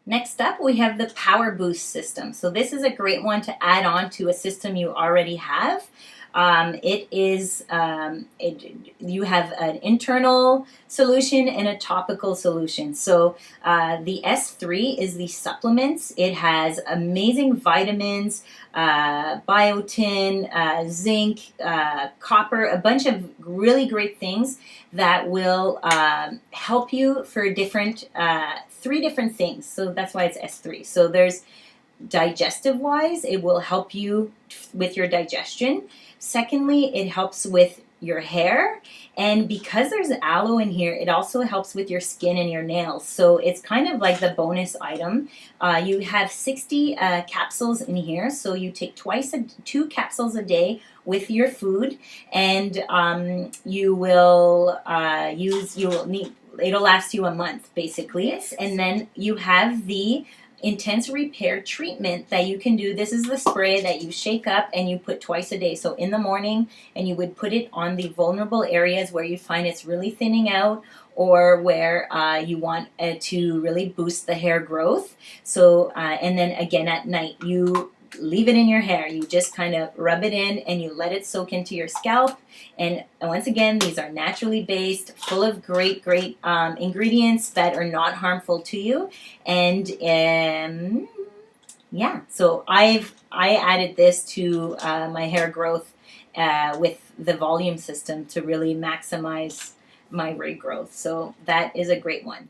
Next up, we have the Power Boost system. So this is a great one to add on to a system you already have. You have an internal solution and a topical solution. So the S3 is the supplements. It has amazing vitamins, biotin, zinc, copper, a bunch of really great things that will help you for three different things. So that's why it's S3. So there's digestive wise, it will help you with your digestion. Secondly, it helps with your hair, and because there's aloe in here, it also helps with your skin and your nails. So it's kind of like the bonus item. You have 60 capsules in here, so you take 2 capsules a day with your food, and it'll last you a month basically. And then you have the intense repair treatment that you can do. This is the spray that you shake up and you put twice a day. So in the morning, and you would put it on the vulnerable areas where you find it's really thinning out, or where you want to really boost the hair growth. So and then again at night, you leave it in your hair. You just kind of rub it in and you let it soak into your scalp. And once again, these are naturally based, full of great ingredients that are not harmful to you. And yeah, so I added this to my hair growth with the volume system to really maximize my regrowth. So that is a great one.